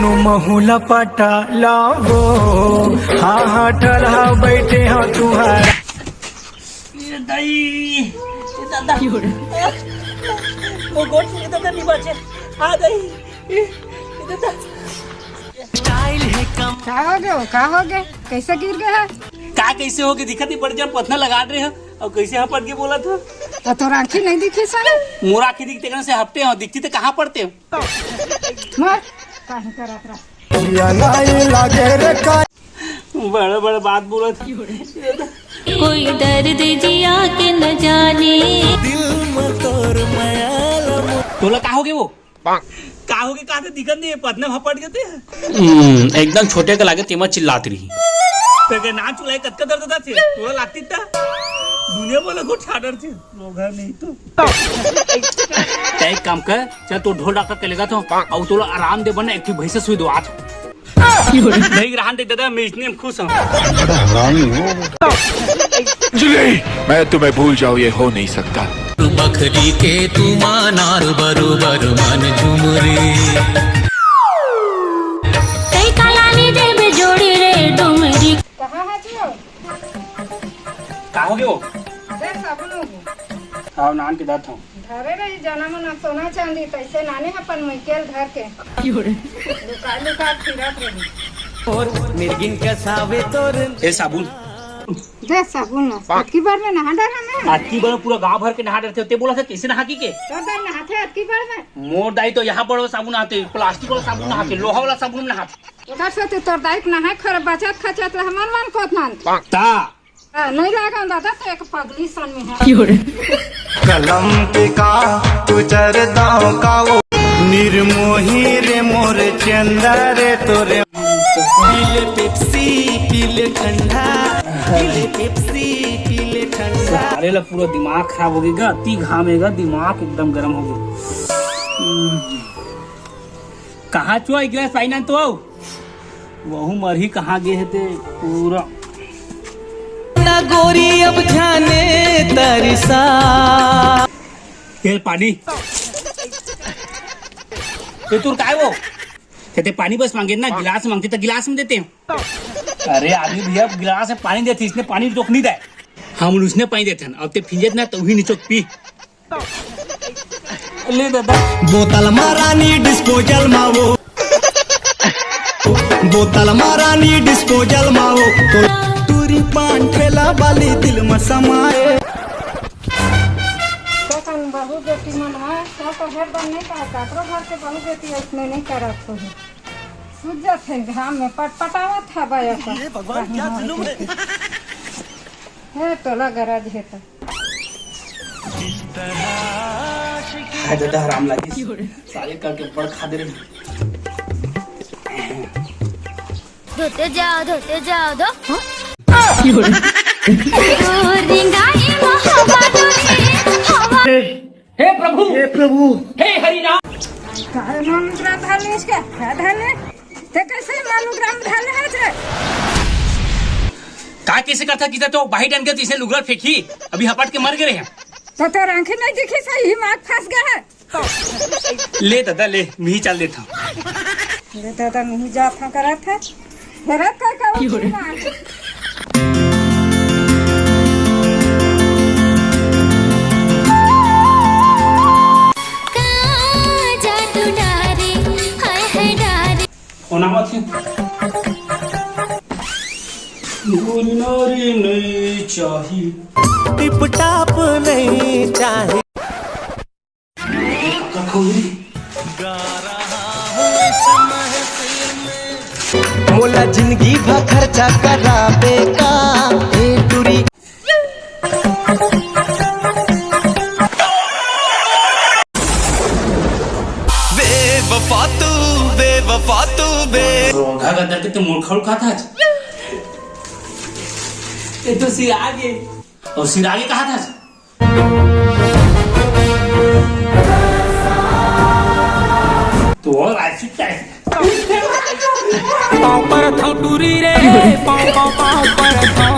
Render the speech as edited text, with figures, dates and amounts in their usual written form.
दोनों महुला पटा लावो, हाँ हाँ ठहरा बैठे हाँ तुम्हारा। का हो गए कैसे गिर गए है? का कैसे हो गए दिखत ही पड़ जब पथना लगा रहे हैं और कैसे यहाँ पड़ के बोला था तो तोर आँखी नहीं दिखी सर? मोर आँखी दिखते कहाँ से हफ्ते हो दिखती तो कहाँ पड़ते हो मत काहे करत रहा? बड़ा बड़ा बात बोला था। कोई दर्द जिया के न जाने तोला का हो गए वो का हो गए कहा दिखत नहीं पथना भपट गए एकदम छोटे का लागे तेमा चिल्लाती रही तो ना चुलाई कतका दर्द था थे तोला लागती था दुनिया बोला को छाड़र थे लोग नहीं तो एक काम कर चल तो ढोल डॉक्टर के लेगा तो और तोला आराम दे बना एक भैंस सुई दो आज नहीं रहन दे दादा मैं इसलिए खुश हूँ मैं तुम्हें भूल जाऊँ ये हो नहीं सकता। बखरी के तुमानार बरोबर मन झुमरी कई कलाली देव जोड़ी रे डुमरी कहाँ है जो? का हो गए वो देख साबुन हो हाँ नान के दात हूँ धरे रही जन्म न सोना चांदी तैसे नाने अपन मैकेल धर के लुका लुका फिरत रही। ए साबुन देख साबुन अबकी बार में नहा डर हमें आज की बार पूरा गांव भर के नहा डरते होते बोला था कैसे नहा की के तो दर नहाते अबकी बार में मोर दाई तो यहाँ बड़ा साबुन नहाते प्लास्टिक वाला साबुन नहाते लोहा वाला साबुन नहाते उधर से तोर दाइक नहा खर बचत खचत ला हमार मन कोत मान ता नहीं लगा दादा तो एक पगली सन में है कलम पे का तू चरदाओ का वो निर्मोही रे मोर चंदा रे तोरे पीले पेप्सी पीले ठंडा पीले पेप्सी पीले ठंडा। अरे ला पूरा दिमाग खराब हो गया अति घामेगा दिमाग एकदम गर्म हो गया कहाँ चुआ एक गिलास पानी ना तो आओ वहू मरही कहाँ गए थे पूरा गोरी अब जाने तरसा ये पानी तो तू काय वो कहते पानी बस मांगे ना गिलास मांगते तो गिलास में देते हैं अरे आदमी भैया गिलास में पानी देते इसने पानी रोक नहीं दे हम उसने पानी देते हैं अब ते फिंजत ना तो ही निचोक पी ले दादा बोतल मारानी डिस्पोजल मावो बोतल मारानी डिस्पोजल मावो तो टूरी पान ठेला वाली दिल में समाए कन बहू बेटी मन है तो हर बार नहीं कहा काकरो घर के बहू बेटी उसने नहीं करत हो सूझत है घाम में पटपटावत है बाया ये भगवान क्या जुल्म है तोला गरज है तो दादा हराम लगी सारे करके बड़ खा दे रहे धोते जाओ दो हे प्रभु हे हरि राम काहे मनोग्राम धाले इसके क्या धाले ते कैसे मनोग्राम धाले है जे का कैसे करता किसा तो बाहर डाल के इसे लुगड़ा फेंकी अभी हपट के मर गए हैं तो तेरे आंखें नहीं दिखी सही मार फंस गया है ले दादा ले मैं ही चल देता मेरे दादा नहीं जा था करा था हेरत का होना मत नारी नहीं चाहिए टिप टाप नहीं चाहे मोला जिंदगी भर खर्चा कराबे का ए टूरी बेवफा तू रोगा गदर के तो मूर्खा उठा था ये तो सिरागे और सिरागे कहा था तो और ऐसी पाँव पर था टूरी रे पाँव पर था